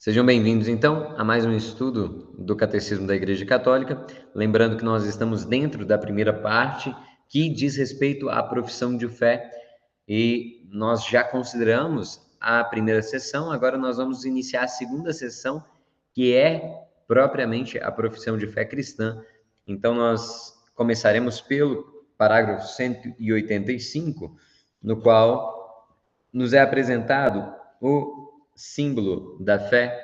Sejam bem-vindos, então, a mais um estudo do Catecismo da Igreja Católica. Lembrando que nós estamos dentro da primeira parte, que diz respeito à profissão de fé, e nós já consideramos a primeira sessão, agora nós vamos iniciar a segunda sessão, que é propriamente a profissão de fé cristã. Então, nós começaremos pelo parágrafo 185, no qual nos é apresentado o símbolo da fé,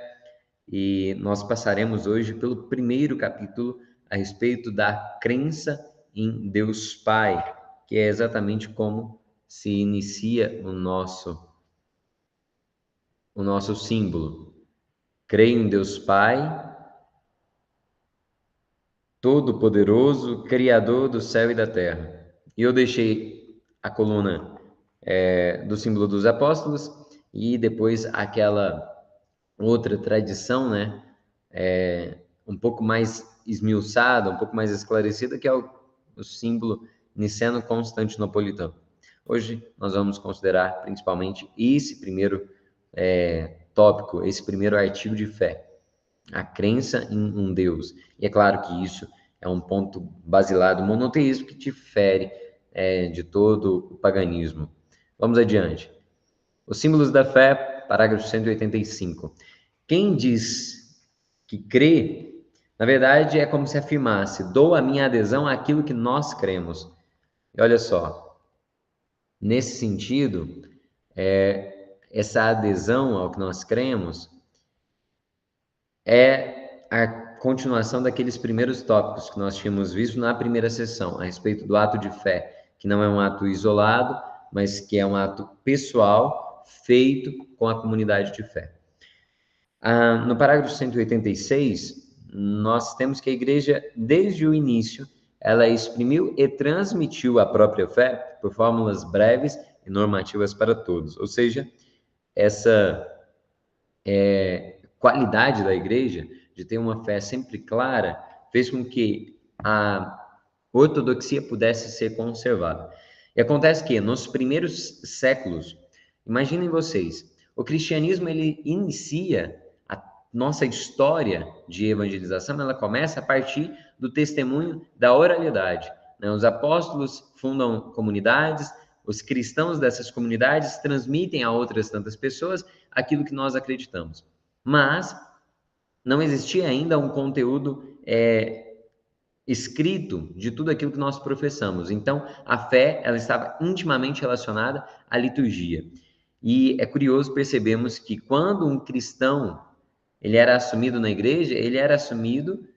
e nós passaremos hoje pelo primeiro capítulo a respeito da crença em Deus Pai, que é exatamente como se inicia o nosso símbolo. Creio em Deus Pai, Todo-Poderoso, Criador do céu e da terra. E eu deixei a coluna do símbolo dos apóstolos e depois aquela outra tradição, né? Um pouco mais esmiuçada, um pouco mais esclarecida, que é o símbolo niceno-constantinopolitano. Hoje nós vamos considerar principalmente esse primeiro tópico, esse primeiro artigo de fé, a crença em um Deus. E é claro que isso é um ponto basilar do monoteísmo que difere de todo o paganismo. Vamos adiante. Os símbolos da fé, parágrafo 185. Quem diz que crê, na verdade, é como se afirmasse: dou a minha adesão àquilo que nós cremos. E olha só, nesse sentido, essa adesão ao que nós cremos é a continuação daqueles primeiros tópicos que nós tínhamos visto na primeira sessão, a respeito do ato de fé, que não é um ato isolado, mas que é um ato pessoal feito com a comunidade de fé. No parágrafo 186, nós temos que a igreja, desde o início, ela exprimiu e transmitiu a própria fé por fórmulas breves e normativas para todos. Ou seja, essa qualidade da igreja de ter uma fé sempre clara fez com que a ortodoxia pudesse ser conservada. E acontece que nos primeiros séculos, imaginem vocês, o cristianismo ele inicia a nossa história de evangelização, ela começa a partir do testemunho da oralidade, né? Os apóstolos fundam comunidades, os cristãos dessas comunidades transmitem a outras tantas pessoas aquilo que nós acreditamos. Mas não existia ainda um conteúdo escrito de tudo aquilo que nós professamos. Então, a fé ela estava intimamente relacionada à liturgia. E é curioso percebermos que quando um cristão ele era assumido na igreja, ele era assumido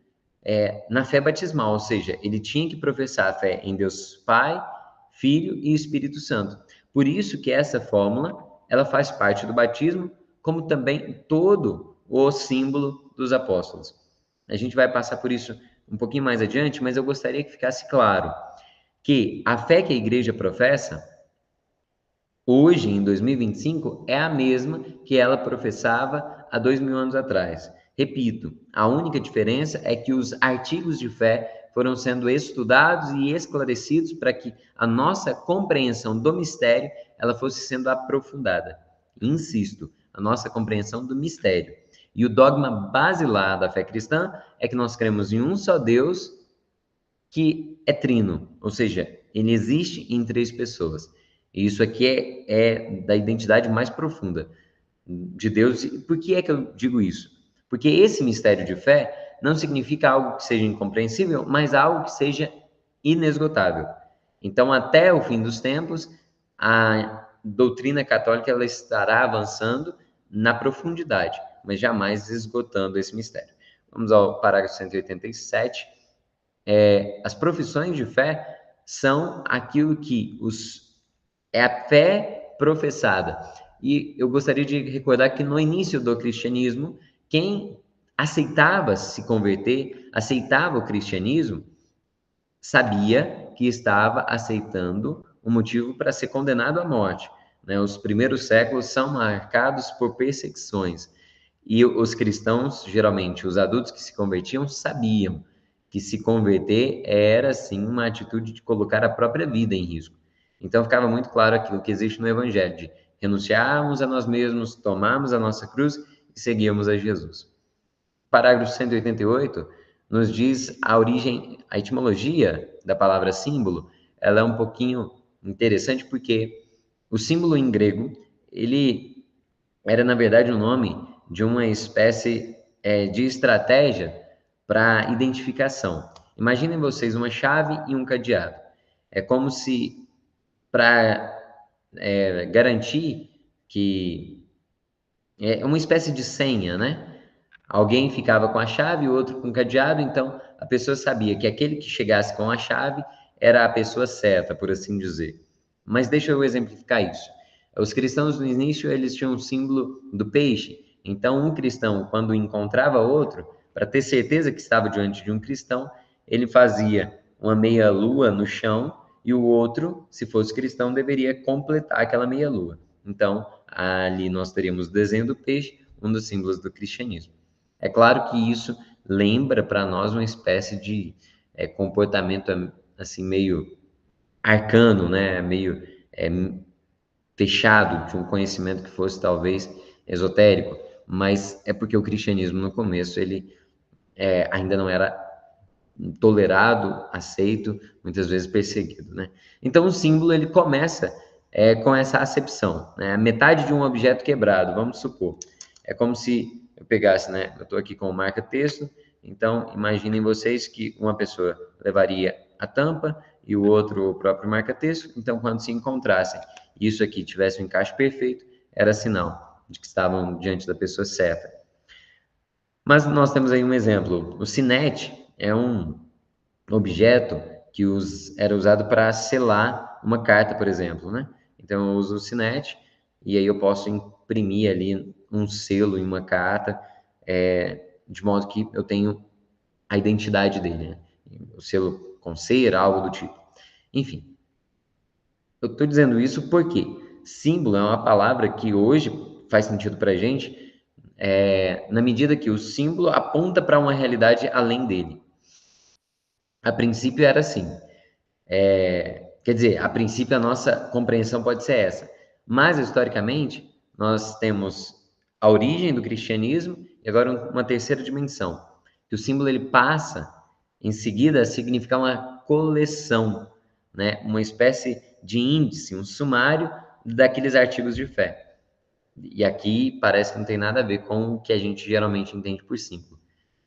na fé batismal, ou seja, ele tinha que professar a fé em Deus Pai, Filho e Espírito Santo. Por isso que essa fórmula ela faz parte do batismo, como também todo o símbolo dos apóstolos. A gente vai passar por isso um pouquinho mais adiante, mas eu gostaria que ficasse claro que a fé que a igreja professa, hoje, em 2025, é a mesma que ela professava há 2000 anos atrás. Repito, a única diferença é que os artigos de fé foram sendo estudados e esclarecidos para que a nossa compreensão do mistério ela fosse sendo aprofundada. Insisto, a nossa compreensão do mistério. E o dogma basilar da fé cristã é que nós cremos em um só Deus que é trino, ou seja, ele existe em três pessoas. E isso aqui é da identidade mais profunda de Deus. Por que é que eu digo isso? Porque esse mistério de fé não significa algo que seja incompreensível, mas algo que seja inesgotável. Então, até o fim dos tempos, a doutrina católica ela estará avançando na profundidade, mas jamais esgotando esse mistério. Vamos ao parágrafo 187. As profissões de fé são aquilo que é a fé professada. E eu gostaria de recordar que no início do cristianismo, quem aceitava se converter, aceitava o cristianismo, sabia que estava aceitando um motivo para ser condenado à morte, né? Os primeiros séculos são marcados por perseguições. E os cristãos, geralmente, os adultos que se convertiam, sabiam que se converter era, sim, uma atitude de colocar a própria vida em risco. Então, ficava muito claro aquilo que existe no Evangelho, de renunciarmos a nós mesmos, tomarmos a nossa cruz e e seguíamos a Jesus. O parágrafo 188 nos diz a origem, a etimologia da palavra símbolo. Ela é um pouquinho interessante porque o símbolo em grego, ele era, na verdade, o nome de uma espécie de estratégia para identificação. Imaginem vocês uma chave e um cadeado. É como se, para garantir que é uma espécie de senha, né? Alguém ficava com a chave, o outro com o cadeado, então a pessoa sabia que aquele que chegasse com a chave era a pessoa certa, por assim dizer. Mas deixa eu exemplificar isso. Os cristãos no início, eles tinham um símbolo do peixe. Então, um cristão, quando encontrava outro, para ter certeza que estava diante de um cristão, ele fazia uma meia-lua no chão e o outro, se fosse cristão, deveria completar aquela meia-lua. Então, ali nós teríamos o desenho do peixe, um dos símbolos do cristianismo. É claro que isso lembra para nós uma espécie de comportamento assim meio arcano, né? Meio fechado, de um conhecimento que fosse talvez esotérico, mas é porque o cristianismo no começo ele ainda não era tolerado, aceito, muitas vezes perseguido, né? Então o símbolo ele começa com essa acepção, né? Metade de um objeto quebrado, vamos supor, é como se eu pegasse, né? Eu estou aqui com o marca-texto, então imaginem vocês que uma pessoa levaria a tampa e o outro o próprio marca-texto, então quando se encontrassem e isso aqui tivesse um encaixe perfeito, era sinal de que estavam diante da pessoa certa. Mas nós temos aí um exemplo, o sinete é um objeto que era usado para selar uma carta, por exemplo, né? Então eu uso o sinete e aí eu posso imprimir ali um selo em uma carta, de modo que eu tenho a identidade dele, né? O selo com cera, algo do tipo. Enfim, eu estou dizendo isso porque símbolo é uma palavra que hoje faz sentido para a gente, na medida que o símbolo aponta para uma realidade além dele. A princípio era assim. Quer dizer, a princípio a nossa compreensão pode ser essa, mas historicamente nós temos a origem do cristianismo e agora uma terceira dimensão, que o símbolo ele passa em seguida a significar uma coleção, né? Uma espécie de índice, um sumário daqueles artigos de fé. E aqui parece que não tem nada a ver com o que a gente geralmente entende por símbolo,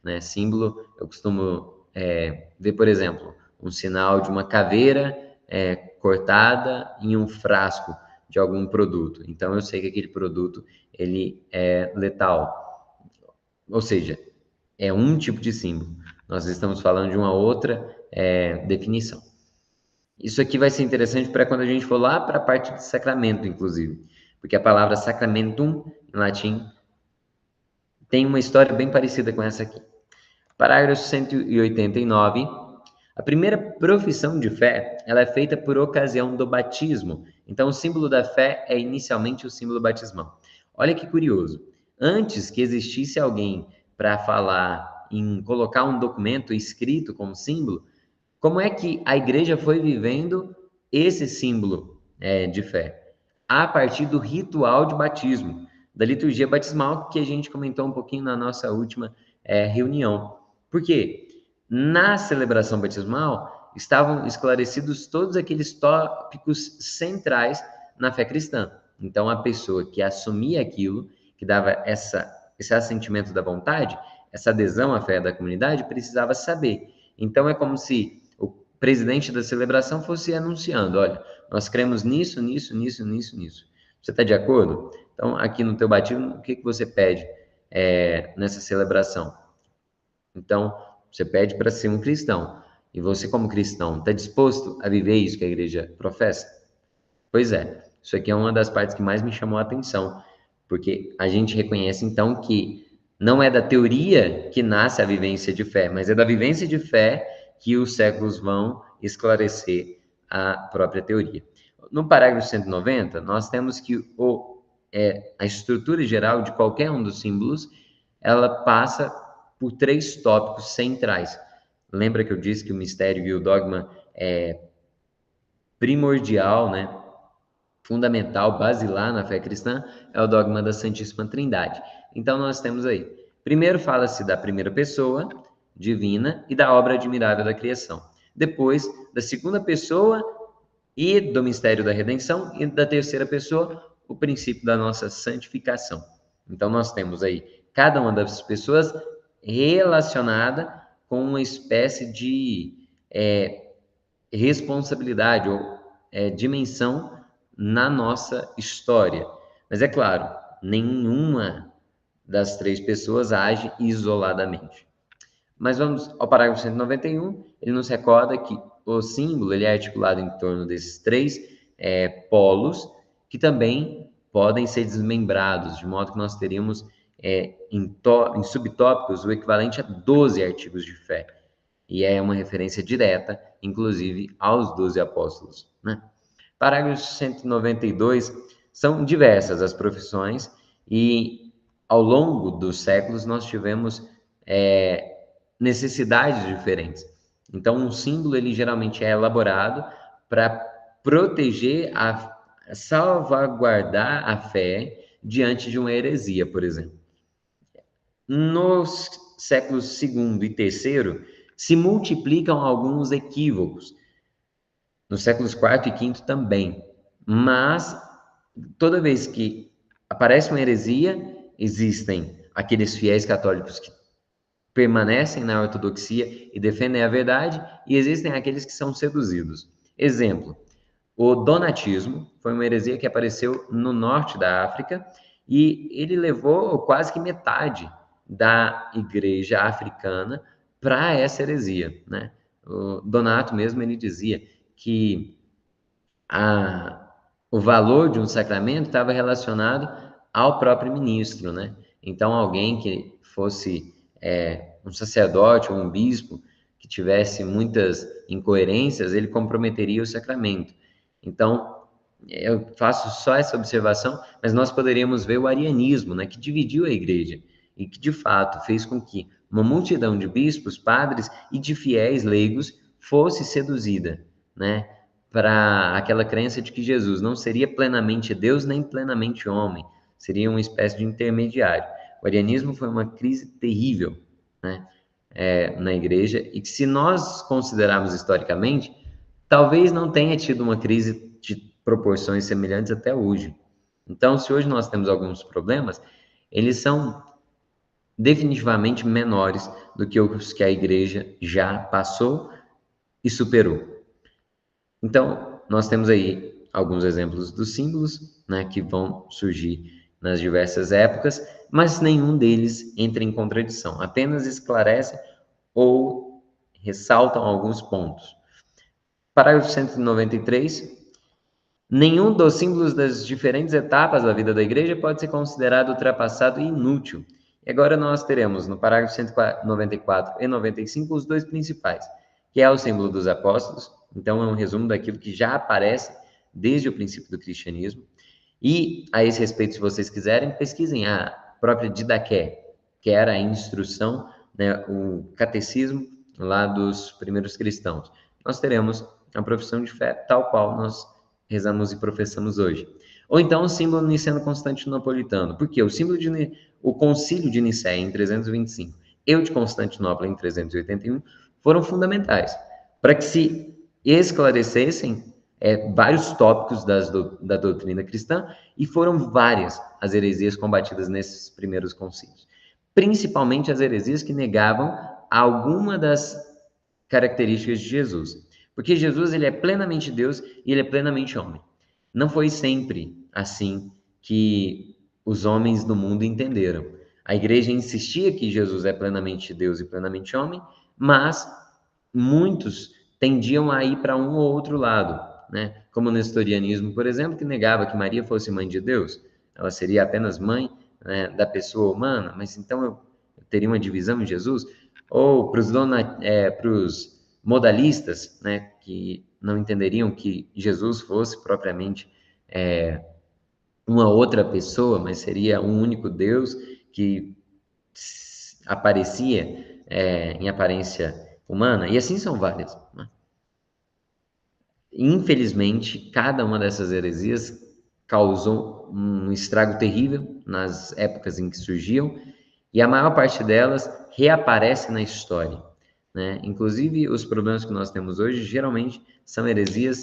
né? Símbolo, eu costumo ver, por exemplo, um sinal de uma caveira cortada em um frasco de algum produto. Então, eu sei que aquele produto ele é letal. Ou seja, é um tipo de símbolo. Nós estamos falando de uma outra definição. Isso aqui vai ser interessante para quando a gente for lá para a parte de sacramento, inclusive. Porque a palavra sacramentum, em latim, tem uma história bem parecida com essa aqui. Parágrafo 189. A primeira profissão de fé, ela é feita por ocasião do batismo. Então, o símbolo da fé é inicialmente o símbolo batismal. Olha que curioso. Antes que existisse alguém para falar em colocar um documento escrito como símbolo, como é que a igreja foi vivendo esse símbolo de fé? A partir do ritual de batismo, da liturgia batismal, que a gente comentou um pouquinho na nossa última reunião. Por quê? Na celebração batismal, estavam esclarecidos todos aqueles tópicos centrais na fé cristã. Então, a pessoa que assumia aquilo, que dava esse assentimento da vontade, essa adesão à fé da comunidade, precisava saber. Então, é como se o presidente da celebração fosse anunciando, olha, nós cremos nisso, nisso, nisso, nisso, nisso. Você está de acordo? Então, aqui no teu batismo, o que você pede nessa celebração? Então, você pede para ser um cristão. E você, como cristão, está disposto a viver isso que a igreja professa? Pois é, isso aqui é uma das partes que mais me chamou a atenção, porque a gente reconhece, então, que não é da teoria que nasce a vivência de fé, mas é da vivência de fé que os séculos vão esclarecer a própria teoria. No parágrafo 190, nós temos que a estrutura geral de qualquer um dos símbolos, ela passa por três tópicos centrais. Lembra que eu disse que o mistério e o dogma é primordial, né? fundamental, basilar na fé cristã, é o dogma da Santíssima Trindade. Então, nós temos aí, primeiro fala-se da primeira pessoa divina e da obra admirável da criação. Depois, da segunda pessoa e do mistério da redenção, e da terceira pessoa, o princípio da nossa santificação. Então, nós temos aí cada uma das pessoas relacionada com uma espécie de responsabilidade ou dimensão na nossa história. Mas é claro, nenhuma das três pessoas age isoladamente. Mas vamos ao parágrafo 191, ele nos recorda que o símbolo ele é articulado em torno desses três polos, que também podem ser desmembrados, de modo que nós teríamos em subtópicos o equivalente a 12 artigos de fé. E é uma referência direta, inclusive, aos 12 apóstolos. Né? Parágrafo 192, são diversas as profissões e, ao longo dos séculos, nós tivemos necessidades diferentes. Então, um símbolo, ele geralmente é elaborado para proteger, salvaguardar a fé diante de uma heresia, por exemplo. Nos séculos segundo e terceiro, se multiplicam alguns equívocos. Nos séculos quarto e quinto também. Mas, toda vez que aparece uma heresia, existem aqueles fiéis católicos que permanecem na ortodoxia e defendem a verdade, e existem aqueles que são seduzidos. Exemplo, o donatismo foi uma heresia que apareceu no norte da África, e ele levou quase que metade da igreja africana para essa heresia, né? O Donato mesmo, ele dizia que o valor de um sacramento estava relacionado ao próprio ministro, né? Então, alguém que fosse um sacerdote ou um bispo que tivesse muitas incoerências, ele comprometeria o sacramento. Então, eu faço só essa observação, mas nós poderíamos ver o arianismo, né, que dividiu a igreja e que, de fato, fez com que uma multidão de bispos, padres e de fiéis leigos fosse seduzida, né, para aquela crença de que Jesus não seria plenamente Deus nem plenamente homem, seria uma espécie de intermediário. O arianismo foi uma crise terrível, né, na igreja, e que, se nós considerarmos historicamente, talvez não tenha tido uma crise de proporções semelhantes até hoje. Então, se hoje nós temos alguns problemas, eles são definitivamente menores do que os que a igreja já passou e superou. Então, nós temos aí alguns exemplos dos símbolos, né, que vão surgir nas diversas épocas, mas nenhum deles entra em contradição, apenas esclarece ou ressaltam alguns pontos. Parágrafo 193. Nenhum dos símbolos das diferentes etapas da vida da igreja pode ser considerado ultrapassado e inútil. E agora nós teremos, no parágrafo 194 e 95, os dois principais, que é o símbolo dos apóstolos. Então, é um resumo daquilo que já aparece desde o princípio do cristianismo. E, a esse respeito, se vocês quiserem, pesquisem a própria Didaqué, que era a instrução, né, o catecismo lá dos primeiros cristãos. Nós teremos a profissão de fé tal qual nós rezamos e professamos hoje. Ou então o símbolo niceno-constantinopolitano. Por quê? O concílio de Nicéia, em 325, e o de Constantinopla, em 381, foram fundamentais para que se esclarecessem vários tópicos da doutrina cristã, e foram várias as heresias combatidas nesses primeiros concílios. Principalmente as heresias que negavam alguma das características de Jesus. Porque Jesus, ele é plenamente Deus e ele é plenamente homem. Não foi sempre assim que os homens do mundo entenderam. A igreja insistia que Jesus é plenamente Deus e plenamente homem, mas muitos tendiam a ir para um ou outro lado, né? Como o nestorianismo, por exemplo, que negava que Maria fosse mãe de Deus. Ela seria apenas mãe, né, da pessoa humana, mas então eu teria uma divisão em Jesus? Ou para os modalistas, né, que não entenderiam que Jesus fosse propriamente uma outra pessoa, mas seria um único Deus que aparecia em aparência humana, e assim são várias, né? Infelizmente, cada uma dessas heresias causou um estrago terrível nas épocas em que surgiam, e a maior parte delas reaparece na história, né? Inclusive, os problemas que nós temos hoje geralmente são heresias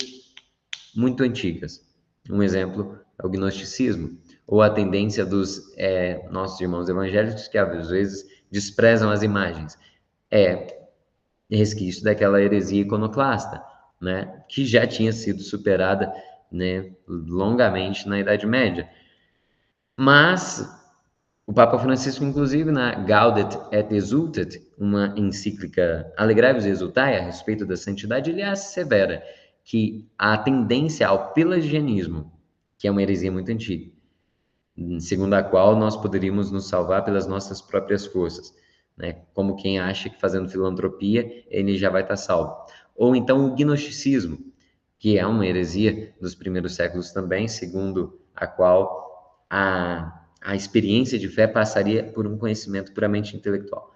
muito antigas. Um exemplo é o gnosticismo, ou a tendência dos nossos irmãos evangélicos que às vezes desprezam as imagens. É resquício daquela heresia iconoclasta, né, que já tinha sido superada, né, longamente na Idade Média. Mas o Papa Francisco, inclusive, na Gaudet et Exultet, uma encíclica Alegrai-vos e Exultai a respeito da santidade, ele assevera que a tendência ao pelagianismo, que é uma heresia muito antiga, segundo a qual nós poderíamos nos salvar pelas nossas próprias forças, né? Como quem acha que fazendo filantropia ele já vai estar salvo. Ou então o gnosticismo, que é uma heresia dos primeiros séculos também, segundo a qual a experiência de fé passaria por um conhecimento puramente intelectual.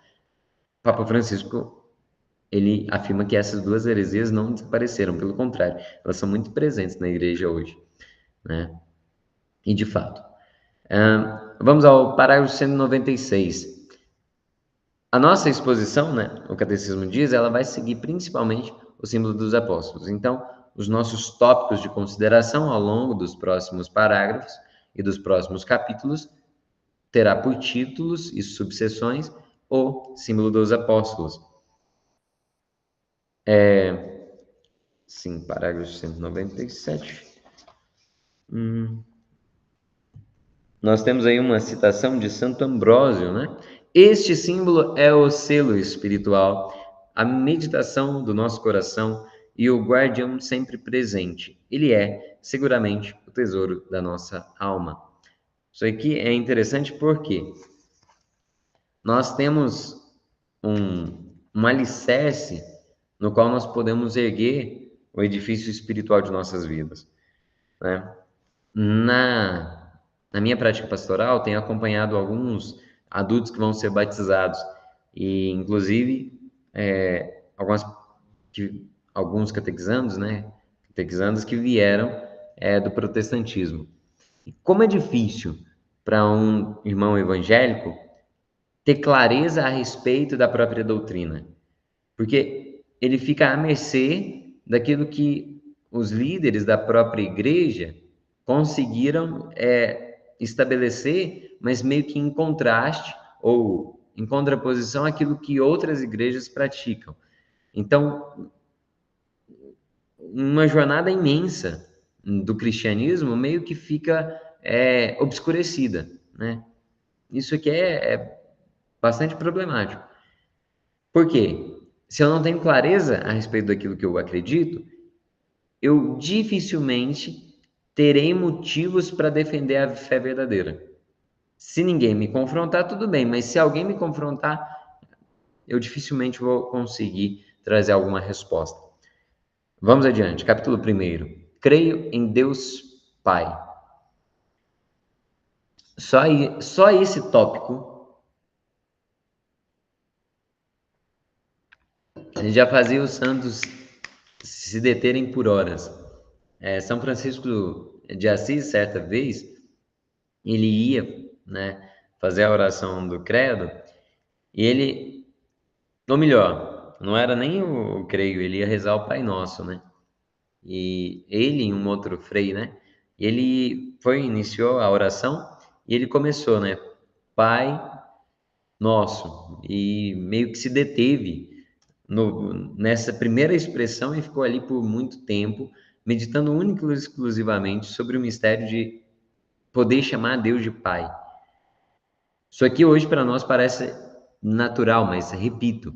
O Papa Francisco, ele afirma que essas duas heresias não desapareceram, pelo contrário, elas são muito presentes na igreja hoje, né? E de fato. Vamos ao parágrafo 196. A nossa exposição, né, o Catecismo diz, ela vai seguir principalmente o símbolo dos apóstolos. Então, os nossos tópicos de consideração ao longo dos próximos parágrafos e dos próximos capítulos terá por títulos e subseções o símbolo dos apóstolos. Sim, parágrafo 197. Nós temos aí uma citação de Santo Ambrósio, né? Este símbolo é o selo espiritual, a meditação do nosso coração e o guardião sempre presente. Ele é, seguramente, o tesouro da nossa alma. Isso aqui é interessante porque nós temos um alicerce no qual nós podemos erguer o edifício espiritual de nossas vidas, né? Na minha prática pastoral, tenho acompanhado alguns adultos que vão ser batizados e, inclusive, alguns catequizandos, né? Catequizandos que vieram do protestantismo. E como é difícil para um irmão evangélico ter clareza a respeito da própria doutrina, porque ele fica à mercê daquilo que os líderes da própria igreja conseguiram estabelecer, mas meio que em contraste ou em contraposição àquilo que outras igrejas praticam. Então, uma jornada imensa do cristianismo meio que fica obscurecida, né? Isso aqui é bastante problemático. Por quê? Se eu não tenho clareza a respeito daquilo que eu acredito, eu dificilmente terei motivos para defender a fé verdadeira. Se ninguém me confrontar, tudo bem, mas se alguém me confrontar, eu dificilmente vou conseguir trazer alguma resposta. Vamos adiante, capítulo 1. Creio em Deus Pai. Só esse tópico ele já fazia os santos se deterem por horas. São Francisco de Assis, certa vez, ele ia, né, fazer a oração do credo, e ele, ou melhor, não era nem o creio, ele ia rezar o Pai Nosso, né? E ele e um outro frei, né? Ele iniciou a oração e ele começou, né? Pai Nosso, e meio que se deteve nessa primeira expressão e ficou ali por muito tempo, meditando única e exclusivamente sobre o mistério de poder chamar Deus de Pai. Isso aqui hoje para nós parece natural, mas repito,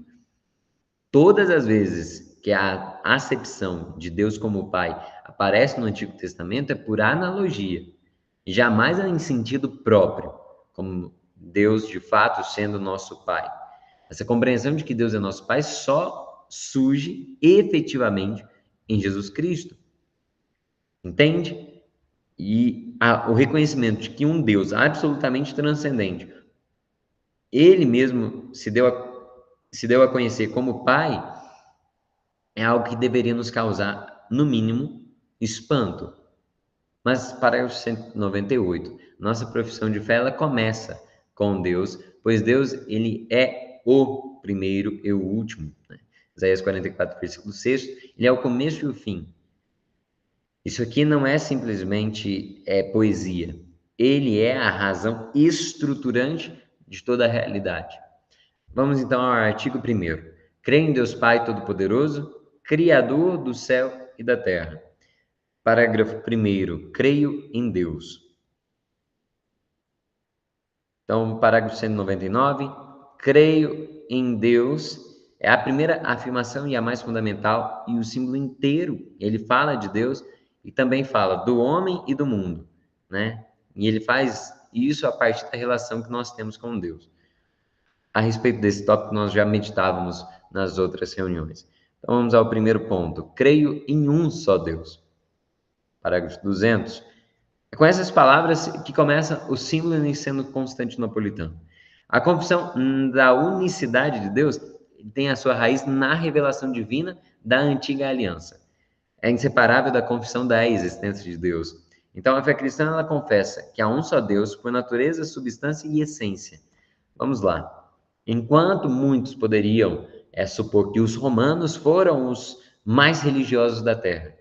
todas as vezes que a acepção de Deus como Pai aparece no Antigo Testamento é por analogia, jamais é em sentido próprio, como Deus de fato sendo nosso Pai. Essa compreensão de que Deus é nosso Pai só surge efetivamente em Jesus Cristo. Entende? E o reconhecimento de que um Deus absolutamente transcendente, ele mesmo se deu a conhecer como Pai, é algo que deveria nos causar, no mínimo, espanto. Mas, parágrafo 198, nossa profissão de fé, ela começa com Deus, pois Deus, ele é o primeiro e o último, né? Isaías 44, versículo 6, ele é o começo e o fim. Isso aqui não é simplesmente poesia. Ele é a razão estruturante de toda a realidade. Vamos então ao artigo 1º. Creio em Deus Pai Todo-Poderoso, Criador do céu e da terra. Parágrafo 1º. Creio em Deus. Então, parágrafo 199. Creio em Deus é a primeira afirmação e a mais fundamental, e o símbolo inteiro, ele fala de Deus e também fala do homem e do mundo, né? E ele faz isso a partir da relação que nós temos com Deus. A respeito desse tópico, nós já meditávamos nas outras reuniões. Então, vamos ao primeiro ponto. Creio em um só Deus. Parágrafo 200. É com essas palavras que começa o símbolo niceno constantinopolitano. A confissão da unicidade de Deus tem a sua raiz na revelação divina da antiga aliança. É inseparável da confissão da existência de Deus. Então, a fé cristã, ela confessa que há um só Deus por natureza, substância e essência. Vamos lá. Enquanto muitos poderiam supor que os romanos foram os mais religiosos da terra,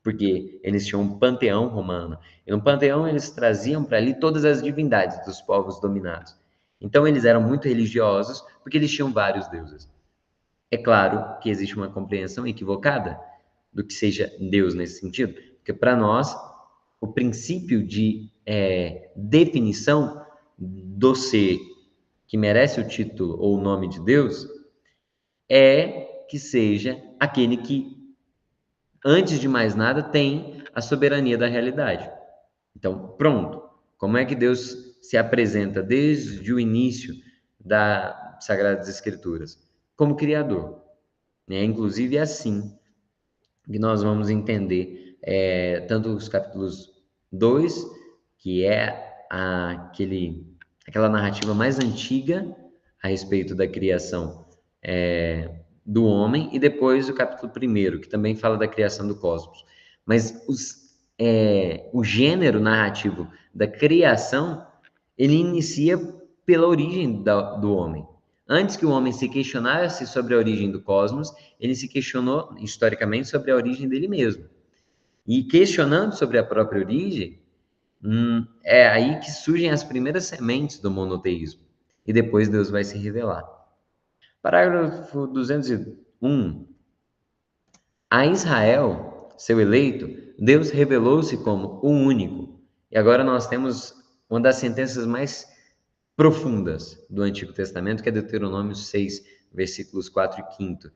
porque eles tinham um panteão romano, e no panteão eles traziam para ali todas as divindades dos povos dominados. Então eles eram muito religiosos, porque eles tinham vários deuses. É claro que existe uma compreensão equivocada do que seja Deus nesse sentido, porque para nós, o princípio de definição do ser que merece o título ou o nome de Deus é que seja aquele que, antes de mais nada, tem a soberania da realidade. Então, pronto. Como é que Deus se apresenta desde o início das Sagradas Escrituras? Como Criador. Né? Inclusive, é assim que nós vamos entender tanto os capítulos 2, que é aquela narrativa mais antiga a respeito da criação do homem, e depois o capítulo 1º, que também fala da criação do cosmos. Mas o gênero narrativo da criação, ele inicia pela origem do homem. Antes que o homem se questionasse sobre a origem do cosmos, ele se questionou, historicamente, sobre a origem dele mesmo. E questionando sobre a própria origem, é aí que surgem as primeiras sementes do monoteísmo. E depois Deus vai se revelar. Parágrafo 201. A Israel, seu eleito, Deus revelou-se como o único. E agora nós temos uma das sentenças mais profundas do Antigo Testamento, que é Deuteronômio 6, versículos 4 e 5.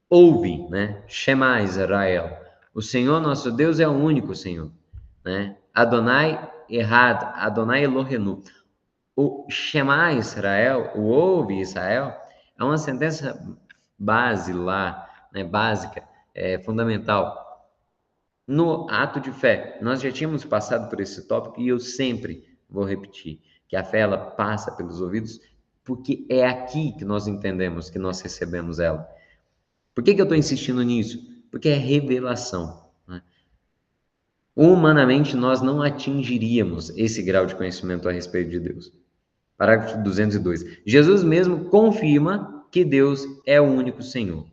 Ouve, né? Shema Israel. O Senhor nosso Deus é o único Senhor, né? Adonai Errad, Adonai Elohenu. O Shema Israel, o ouve Israel, é uma sentença basilar, né? Básica, fundamental. No ato de fé, nós já tínhamos passado por esse tópico e eu sempre vou repetir que a fé ela passa pelos ouvidos, porque é aqui que nós entendemos que nós recebemos ela. Por que eu estou insistindo nisso? Porque é revelação. Né? Humanamente, nós não atingiríamos esse grau de conhecimento a respeito de Deus. Parágrafo 202. Jesus mesmo confirma que Deus é o único Senhor.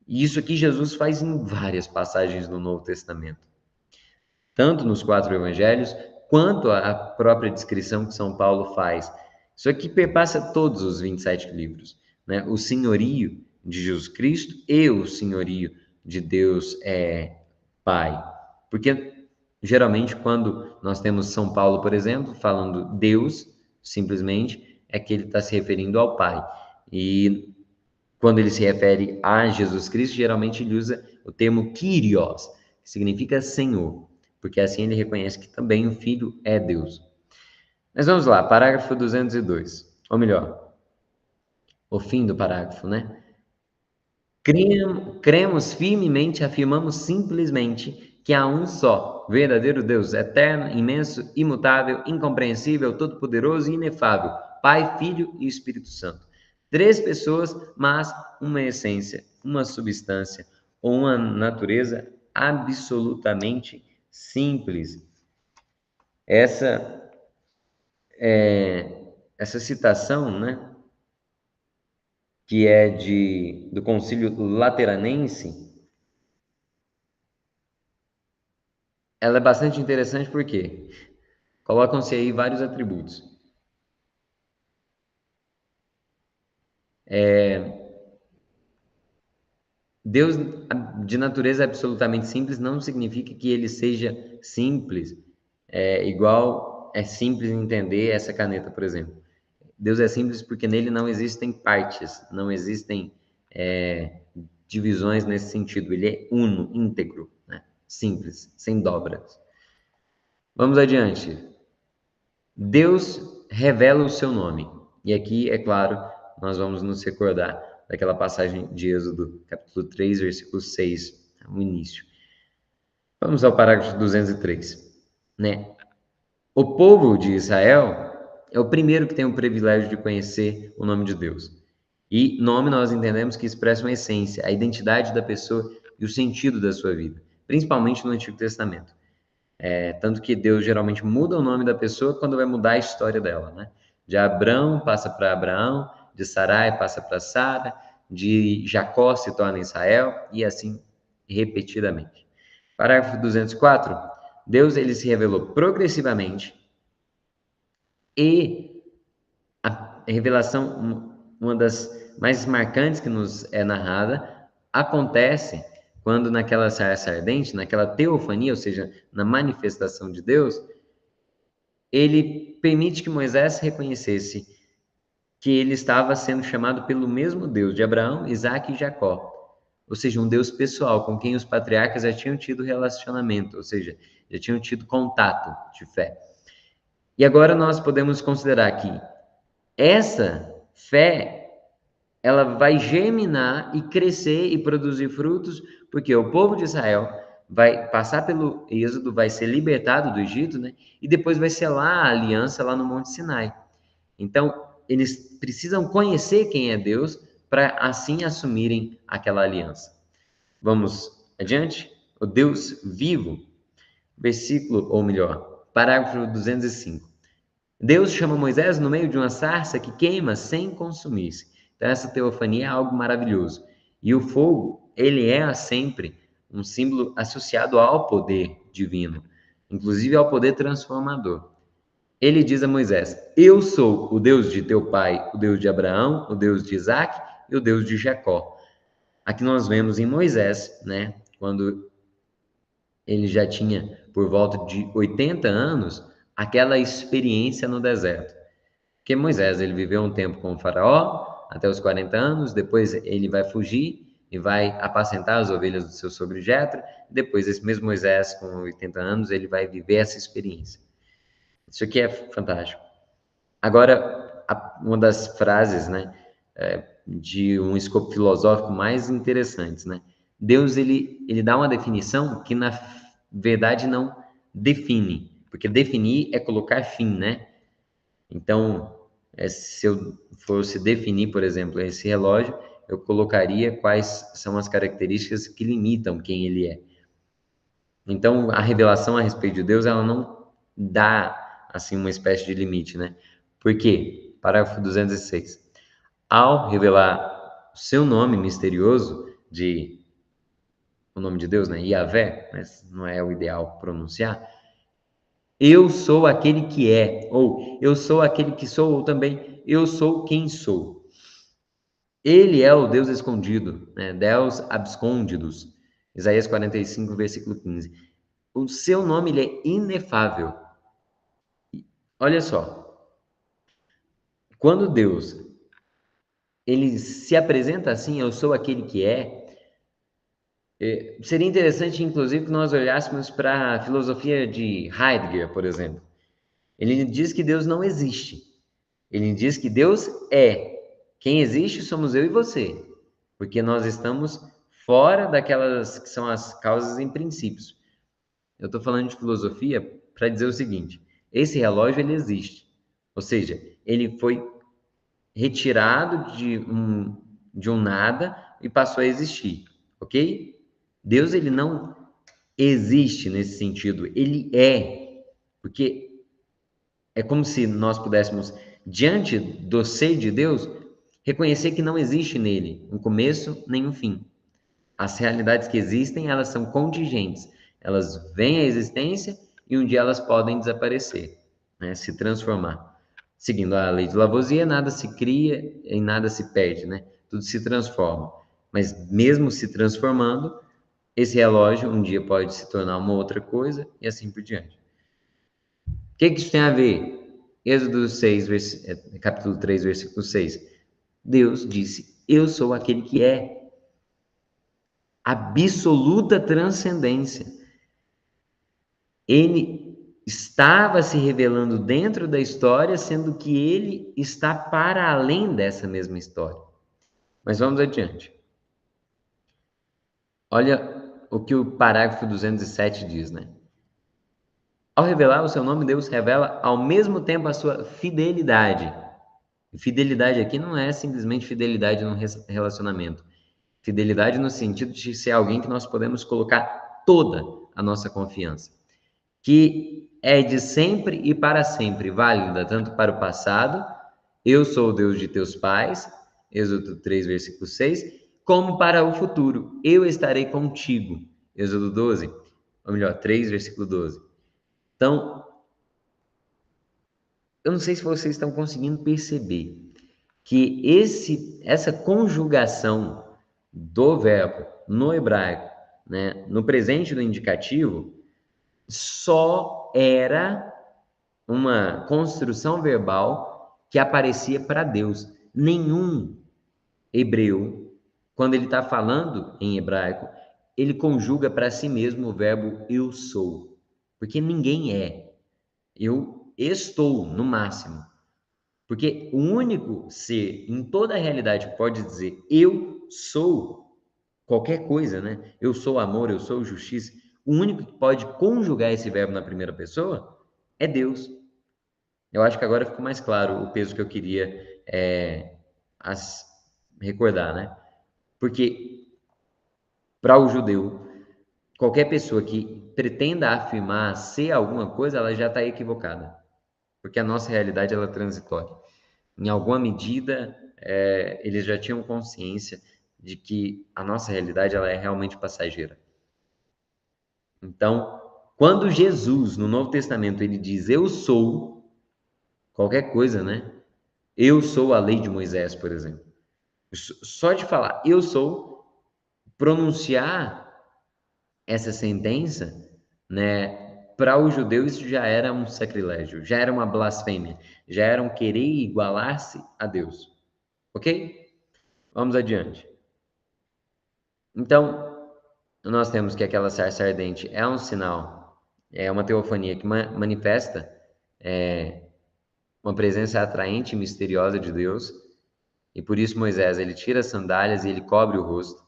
E isso aqui Jesus faz em várias passagens do Novo Testamento. Tanto nos 4 evangelhos, quanto a própria descrição que São Paulo faz. Isso aqui perpassa todos os 27 livros. Né? O senhorio de Jesus Cristo e o senhorio de Deus Pai. Porque, geralmente, quando nós temos São Paulo, por exemplo, falando Deus, simplesmente, é que ele está se referindo ao Pai. E quando ele se refere a Jesus Cristo, geralmente ele usa o termo Kyrios, que significa Senhor, porque assim ele reconhece que também o Filho é Deus. Mas vamos lá, parágrafo 202, ou melhor, o fim do parágrafo, né? Cremos firmemente, afirmamos simplesmente que há um só, verdadeiro Deus, eterno, imenso, imutável, incompreensível, todo-poderoso e inefável, Pai, Filho e Espírito Santo. 3 pessoas, mas uma essência, uma substância ou uma natureza absolutamente simples. Essa essa citação, né, que é do Concílio Lateranense, ela é bastante interessante porque colocam-se aí vários atributos. Deus, de natureza absolutamente simples, não significa que ele seja simples, igual é simples entender essa caneta, por exemplo. Deus é simples porque nele não existem partes, não existem divisões nesse sentido. Ele é uno, íntegro, né? Simples, sem dobras. Vamos adiante. Deus revela o seu nome. E aqui, é claro, nós vamos nos recordar daquela passagem de Êxodo, capítulo 3, versículo 6, o início. Vamos ao parágrafo 203, né? O povo de Israel é o primeiro que tem o privilégio de conhecer o nome de Deus. E nome nós entendemos que expressa uma essência, a identidade da pessoa e o sentido da sua vida, principalmente no Antigo Testamento. Tanto que Deus geralmente muda o nome da pessoa quando vai mudar a história dela, né? De Abrão passa para Abraão, de Sarai passa para Sara, de Jacó se torna Israel e assim repetidamente. Parágrafo 204. Deus ele se revelou progressivamente e a revelação, uma das mais marcantes que nos é narrada, acontece quando naquela sarça ardente, naquela teofania, ou seja, na manifestação de Deus, ele permite que Moisés reconhecesse que ele estava sendo chamado pelo mesmo Deus de Abraão, Isaque e Jacó. Ou seja, um Deus pessoal com quem os patriarcas já tinham tido relacionamento, ou seja, já tinham tido contato de fé. E agora nós podemos considerar que essa fé, ela vai germinar e crescer e produzir frutos, porque o povo de Israel vai passar pelo êxodo, vai ser libertado do Egito, né? E depois vai selar a aliança lá no Monte Sinai. Então, eles precisam conhecer quem é Deus para assim assumirem aquela aliança. Vamos adiante? O Deus vivo, versículo, ou melhor, parágrafo 205. Deus chama Moisés no meio de uma sarça que queima sem consumir-se. Então, essa teofania é algo maravilhoso. E o fogo, ele é sempre um símbolo associado ao poder divino, inclusive ao poder transformador. Ele diz a Moisés: Eu sou o Deus de teu pai, o Deus de Abraão, o Deus de Isaac e o Deus de Jacó. Aqui nós vemos em Moisés, né, quando ele já tinha por volta de 80 anos, aquela experiência no deserto. Porque Moisés, ele viveu um tempo com o faraó, até os 40 anos, depois ele vai fugir e vai apacentar as ovelhas do seu sogro Jetro, depois esse mesmo Moisés, com 80 anos, ele vai viver essa experiência. Isso aqui é fantástico. Agora, uma das frases, né, de um escopo filosófico mais interessantes, né? Deus, ele dá uma definição que, na verdade, não define, porque definir é colocar fim, né? Então, se eu fosse definir, por exemplo, esse relógio, eu colocaria quais são as características que limitam quem ele é. Então, a revelação a respeito de Deus, ela não dá, assim, uma espécie de limite, né? Por quê? Parágrafo 206. Ao revelar o seu nome misterioso o nome de Deus, né? Yahvé, mas não é o ideal pronunciar. Eu sou aquele que é, ou eu sou aquele que sou, ou também eu sou quem sou. Ele é o Deus escondido, né? Deus abscondidos. Isaías 45, versículo 15. O seu nome ele é inefável. Olha só, quando Deus ele se apresenta assim, eu sou aquele que é, seria interessante, inclusive, que nós olhássemos para a filosofia de Heidegger, por exemplo. Ele diz que Deus não existe. Ele diz que Deus é. Quem existe somos eu e você, porque nós estamos fora daquelas que são as causas em princípios. Eu estou falando de filosofia para dizer o seguinte: esse relógio ele existe, ou seja, ele foi retirado de um nada e passou a existir, ok? Deus ele não existe nesse sentido, ele é, porque é como se nós pudéssemos, diante do ser de Deus, reconhecer que não existe nele um começo nem um fim. As realidades que existem, elas são contingentes, elas vêm à existência e um dia elas podem desaparecer, né? Se transformar. Seguindo a lei de Lavoisier, nada se cria e nada se perde, né? Tudo se transforma. Mas mesmo se transformando, esse relógio um dia pode se tornar uma outra coisa e assim por diante. O que isso tem a ver? Êxodo 6, capítulo 3, versículo 6. Deus disse: Eu sou aquele que é. Absoluta transcendência. Ele estava se revelando dentro da história, sendo que ele está para além dessa mesma história. Mas vamos adiante. Olha o que o parágrafo 207 diz, né? Ao revelar o seu nome, Deus revela ao mesmo tempo a sua fidelidade. E fidelidade aqui não é simplesmente fidelidade num relacionamento. Fidelidade no sentido de ser alguém que nós podemos colocar toda a nossa confiança. Que é de sempre e para sempre, válida tanto para o passado, eu sou o Deus de teus pais, Êxodo 3, versículo 6, como para o futuro, eu estarei contigo, Êxodo 12, ou melhor, 3, versículo 12. Então, eu não sei se vocês estão conseguindo perceber que essa conjugação do verbo no hebraico, né, no presente do indicativo, só era uma construção verbal que aparecia para Deus. Nenhum hebreu, quando ele está falando em hebraico, ele conjuga para si mesmo o verbo eu sou, porque ninguém é. Eu estou, no máximo. Porque o único ser em toda a realidade que pode dizer eu sou qualquer coisa, né? Eu sou amor, eu sou justiça. O único que pode conjugar esse verbo na primeira pessoa é Deus. Eu acho que agora ficou mais claro o peso que eu queria as, recordar, né? Porque para o judeu, qualquer pessoa que pretenda afirmar ser alguma coisa, ela já está equivocada. Porque a nossa realidade ela é transitória. Em alguma medida, eles já tinham consciência de que a nossa realidade ela é realmente passageira. Então, quando Jesus, no Novo Testamento, ele diz eu sou, qualquer coisa, né? Eu sou a lei de Moisés, por exemplo. Só de falar eu sou, pronunciar essa sentença, né? Para o judeu isso já era um sacrilégio, já era uma blasfêmia, já era um querer igualar-se a Deus. Ok? Vamos adiante. Então, nós temos que aquela sarça ardente é um sinal, é uma teofania que manifesta uma presença atraente e misteriosa de Deus, e por isso Moisés ele tira as sandálias e ele cobre o rosto.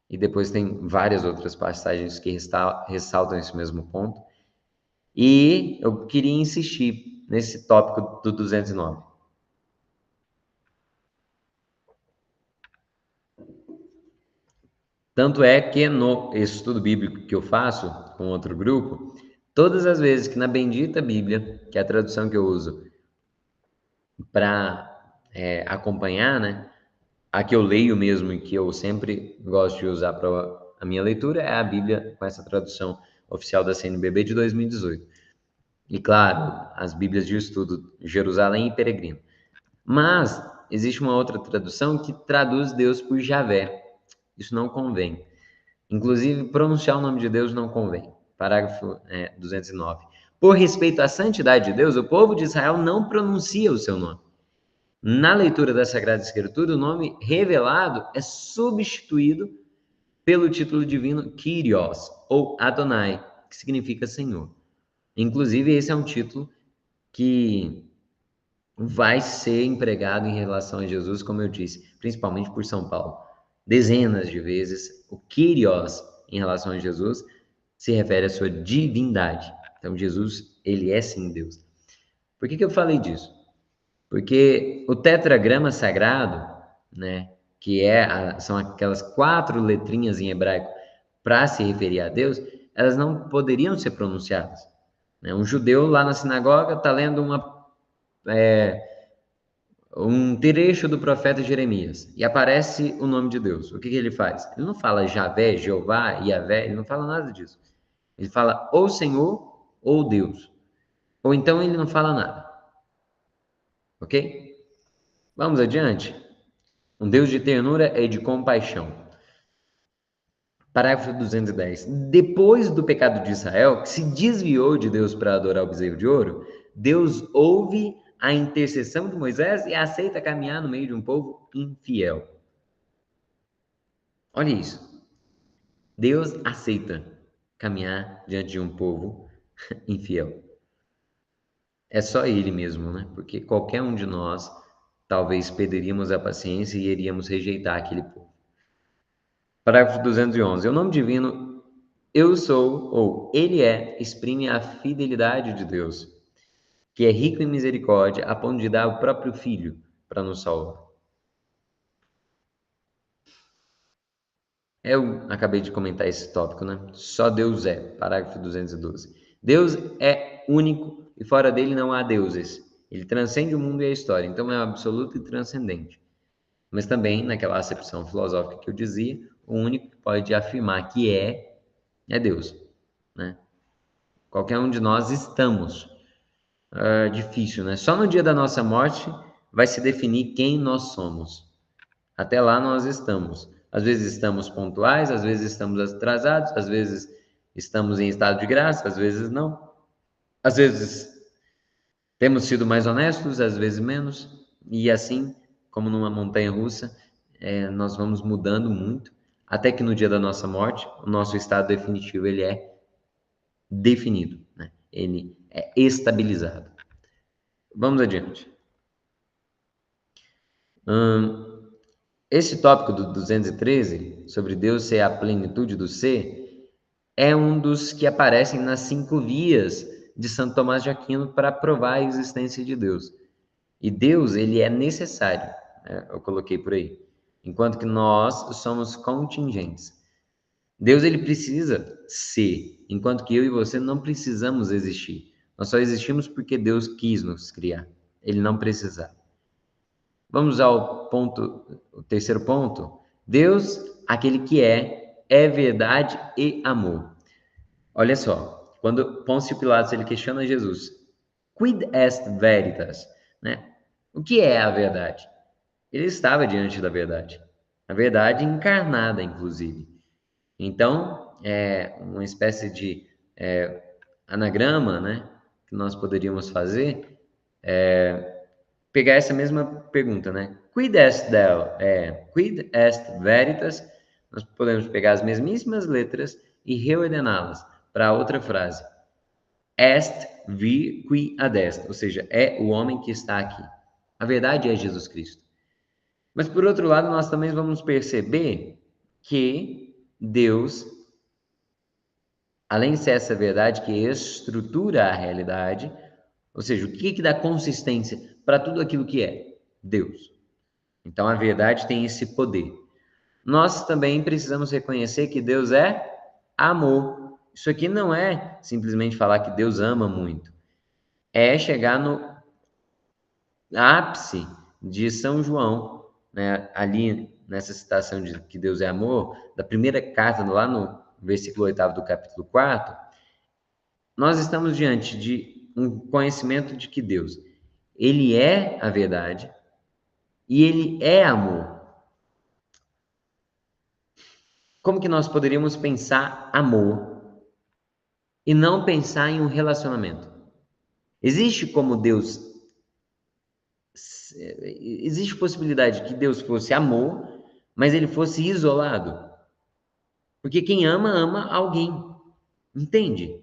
E depois tem várias outras passagens que ressaltam esse mesmo ponto. E eu queria insistir nesse tópico do 209. Tanto é que no estudo bíblico que eu faço com outro grupo, todas as vezes que na bendita Bíblia, que é a tradução que eu uso para acompanhar, né, a que eu leio mesmo e que eu sempre gosto de usar para a minha leitura é a Bíblia com essa tradução oficial da CNBB de 2018. E claro, as Bíblias de estudo Jerusalém e Peregrino. Mas existe uma outra tradução que traduz Deus por Javé. Isso não convém. Inclusive, pronunciar o nome de Deus não convém. Parágrafo 209. Por respeito à santidade de Deus, o povo de Israel não pronuncia o seu nome. Na leitura da Sagrada Escritura, o nome revelado é substituído pelo título divino Kyrios, ou Adonai, que significa Senhor. Inclusive, esse é um título que vai ser empregado em relação a Jesus, como eu disse, principalmente por São Paulo. Dezenas de vezes, o Kyrios, em relação a Jesus, se refere à sua divindade. Então, Jesus, ele é sim Deus. Por que eu falei disso? Porque o tetragrama sagrado, né, que são aquelas 4 letrinhas em hebraico para se referir a Deus, elas não poderiam ser pronunciadas. Né? Um judeu lá na sinagoga está lendo um trecho do profeta Jeremias e aparece o nome de Deus. O que ele faz? Ele não fala Javé, Jeová, Iavé, ele não fala nada disso. Ele fala ou Senhor ou Deus. Ou então ele não fala nada. Ok? Vamos adiante? Um Deus de ternura e de compaixão. Parágrafo 210. Depois do pecado de Israel, que se desviou de Deus para adorar o bezerro de ouro, Deus ouve a intercessão de Moisés e aceita caminhar no meio de um povo infiel. Olha isso. Deus aceita caminhar diante de um povo infiel. É só ele mesmo, né? Porque qualquer um de nós talvez perderíamos a paciência e iríamos rejeitar aquele povo. Parágrafo 211. O nome divino eu sou ou ele é exprime a fidelidade de Deus, que é rico em misericórdia, a ponto de dar o próprio Filho para nos salvar. Eu acabei de comentar esse tópico, né? Só Deus é. Parágrafo 212. Deus é único e fora dele não há deuses. Ele transcende o mundo e a história, então é absoluto e transcendente. Mas também, naquela acepção filosófica que eu dizia, o único que pode afirmar que é Deus, né? Qualquer um de nós estamos. Difícil, né? Só no dia da nossa morte vai se definir quem nós somos. Até lá nós estamos. Às vezes estamos pontuais, às vezes estamos atrasados, às vezes estamos em estado de graça, às vezes não. Às vezes temos sido mais honestos, às vezes menos. E assim, como numa montanha russa, nós vamos mudando muito, até que no dia da nossa morte, o nosso estado definitivo ele é definido, né? Ele é estabilizado. Vamos adiante. Esse tópico do 213, sobre Deus ser a plenitude do ser, é um dos que aparecem nas 5 vias de Santo Tomás de Aquino para provar a existência de Deus. E Deus, ele é necessário, né? Eu coloquei por aí. Enquanto que nós somos contingentes. Deus, ele precisa ser, enquanto que eu e você não precisamos existir. Nós só existimos porque Deus quis nos criar. Ele não precisava. Vamos ao ponto, o terceiro ponto. Deus, aquele que é verdade e amor. Olha só, quando Pôncio Pilatos ele questiona Jesus, quid est veritas, né? O que é a verdade? Ele estava diante da verdade, a verdade encarnada, inclusive. Então, é uma espécie de anagrama, né, que nós poderíamos fazer, pegar essa mesma pergunta, né? Quid est quid est veritas? Nós podemos pegar as mesmíssimas letras e reordená-las para outra frase. Est vir qui ad est, ou seja, é o homem que está aqui. A verdade é Jesus Cristo. Mas por outro lado, nós também vamos perceber que Deus, além de ser essa verdade que estrutura a realidade, ou seja, o que dá consistência para tudo aquilo que é? Deus. Então a verdade tem esse poder. Nós também precisamos reconhecer que Deus é amor. Isso aqui não é simplesmente falar que Deus ama muito. É chegar no ápice de São João, né? Ali nessa citação de que Deus é amor, da primeira carta, lá no versículo 8º do capítulo 4, nós estamos diante de um conhecimento de que Deus, ele é a verdade e ele é amor. Como que nós poderíamos pensar amor e não pensar em um relacionamento? Existe como Deus... Existe possibilidade que Deus fosse amor, mas ele fosse isolado? Porque quem ama, ama alguém. Entende?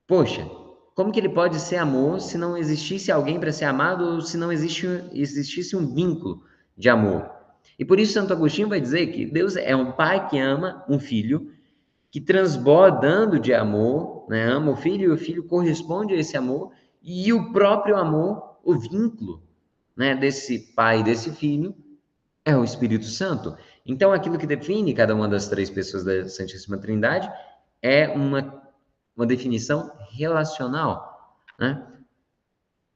Poxa, como que ele pode ser amor se não existisse alguém para ser amado ou se não existisse um vínculo de amor? E por isso Santo Agostinho vai dizer que Deus é um pai que ama um filho, que transbordando de amor, né, ama o filho e o filho corresponde a esse amor, e o próprio amor, o vínculo, né, desse pai e desse filho é o Espírito Santo. Então, aquilo que define cada uma das 3 pessoas da Santíssima Trindade é uma definição relacional, né?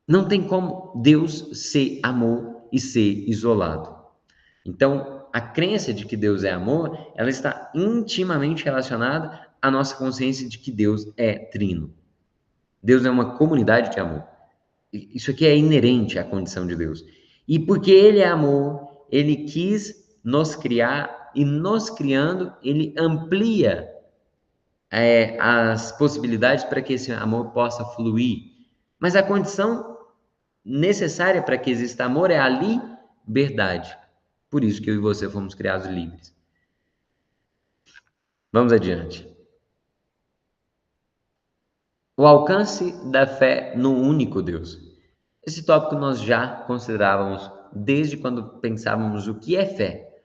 Não tem como Deus ser amor e ser isolado. Então, a crença de que Deus é amor, ela está intimamente relacionada à nossa consciência de que Deus é trino. Deus é uma comunidade de amor. Isso aqui é inerente à condição de Deus. E porque Ele é amor, Ele quis nos criar e nos criando, Ele amplia as possibilidades para que esse amor possa fluir. Mas a condição necessária para que exista amor é a liberdade. Por isso que eu e você fomos criados livres. Vamos adiante. O alcance da fé no único Deus. Esse tópico nós já considerávamos desde quando pensávamos o que é fé.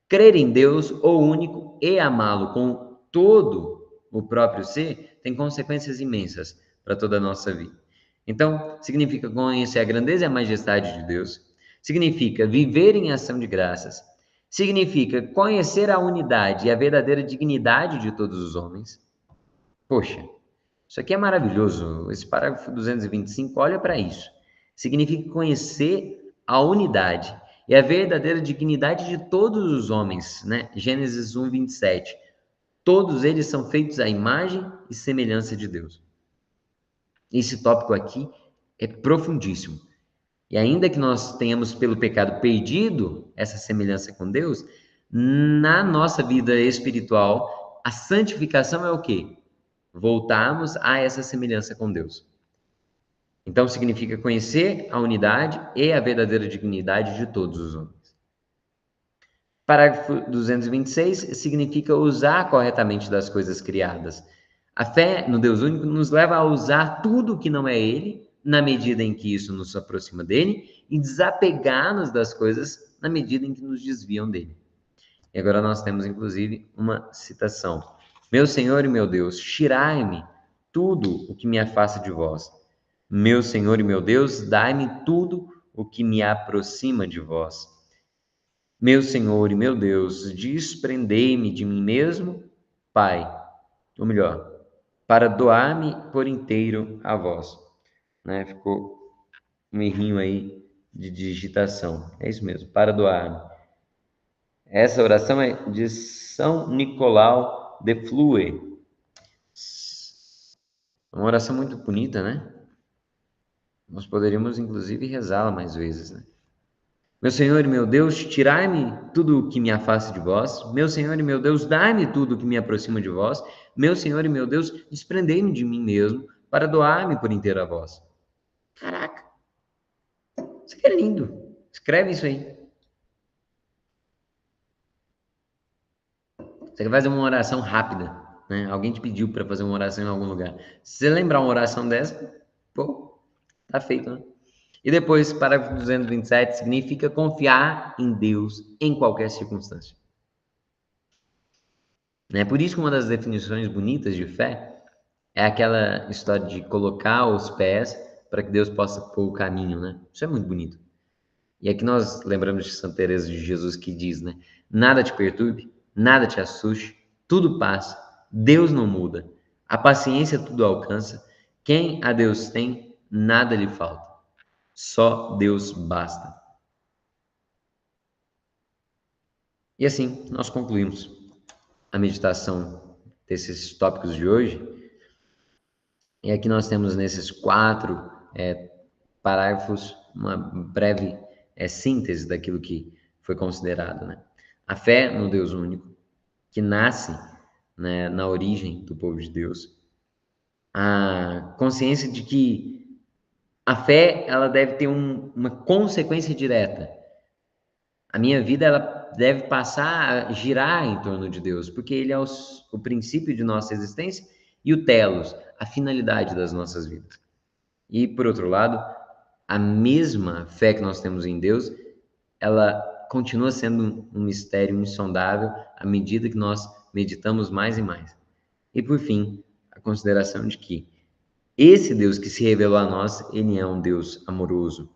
Crer em Deus, o único, e amá-lo com todo o próprio ser tem consequências imensas para toda a nossa vida. Então, significa conhecer a grandeza e a majestade de Deus, significa viver em ação de graças, significa conhecer a unidade e a verdadeira dignidade de todos os homens. Poxa, isso aqui é maravilhoso. Esse parágrafo 225, olha para isso. Significa conhecer a unidade e a verdadeira dignidade de todos os homens, né? Gênesis 1, 27. Todos eles são feitos à imagem e semelhança de Deus. Esse tópico aqui é profundíssimo. E ainda que nós tenhamos pelo pecado perdido essa semelhança com Deus, na nossa vida espiritual, a santificação é o quê? Voltarmos a essa semelhança com Deus. Então, significa conhecer a unidade e a verdadeira dignidade de todos os homens. Parágrafo 226 significa usar corretamente das coisas criadas. A fé no Deus único nos leva a usar tudo que não é Ele, na medida em que isso nos aproxima dele, e desapegar-nos das coisas na medida em que nos desviam dele. E agora nós temos, inclusive, uma citação. Meu Senhor e meu Deus, tirai-me tudo o que me afasta de vós. Meu Senhor e meu Deus, dai-me tudo o que me aproxima de vós. Meu Senhor e meu Deus, desprendei-me de mim mesmo, Pai, ou melhor, para doar-me por inteiro a vós. Né? Ficou um errinho aí de digitação. É isso mesmo, para doar-me. Essa oração é de São Nicolau de Flue. Uma oração muito bonita, né? Nós poderíamos, inclusive, rezá-la mais vezes, né? Meu Senhor e meu Deus, tirai-me tudo o que me afasta de vós. Meu Senhor e meu Deus, dai-me tudo o que me aproxima de vós. Meu Senhor e meu Deus, desprendei-me de mim mesmo para doar-me por inteiro a vós. Caraca, isso aqui é lindo. Escreve isso aí. Você quer fazer uma oração rápida, né? Alguém te pediu para fazer uma oração em algum lugar. Se você lembrar uma oração dessa, pô, tá feito, né? E depois, parágrafo 227, significa confiar em Deus em qualquer circunstância. Né? Por isso que uma das definições bonitas de fé é aquela história de colocar os pés para que Deus possa pôr o caminho, né? Isso é muito bonito. E aqui nós lembramos de Santa Teresa de Jesus que diz, né? Nada te perturbe, nada te assuste, tudo passa, Deus não muda, a paciência tudo alcança, quem a Deus tem, nada lhe falta, só Deus basta. E assim nós concluímos a meditação desses tópicos de hoje. E aqui nós temos nesses 4 parágrafos uma breve síntese daquilo que foi considerado, né? A fé no Deus único, que nasce, né, na origem do povo de Deus. A consciência de que a fé ela deve ter uma consequência direta. A minha vida ela deve passar a girar em torno de Deus, porque Ele é o princípio de nossa existência e o telos, a finalidade das nossas vidas. E, por outro lado, a mesma fé que nós temos em Deus, ela continua sendo um mistério insondável à medida que nós meditamos mais e mais. E, por fim, a consideração de que esse Deus que se revelou a nós, ele é um Deus amoroso.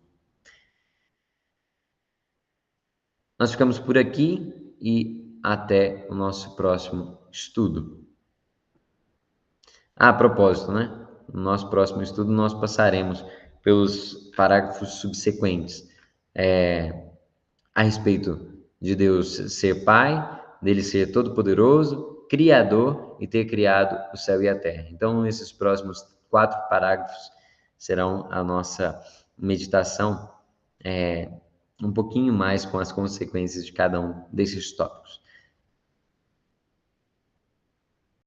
Nós ficamos por aqui e até o nosso próximo estudo. Ah, a propósito, né? No nosso próximo estudo, nós passaremos pelos parágrafos subsequentes a respeito de Deus ser Pai, dele ser todo-poderoso, Criador e ter criado o céu e a terra. Então, esses próximos 4 parágrafos serão a nossa meditação um pouquinho mais com as consequências de cada um desses tópicos.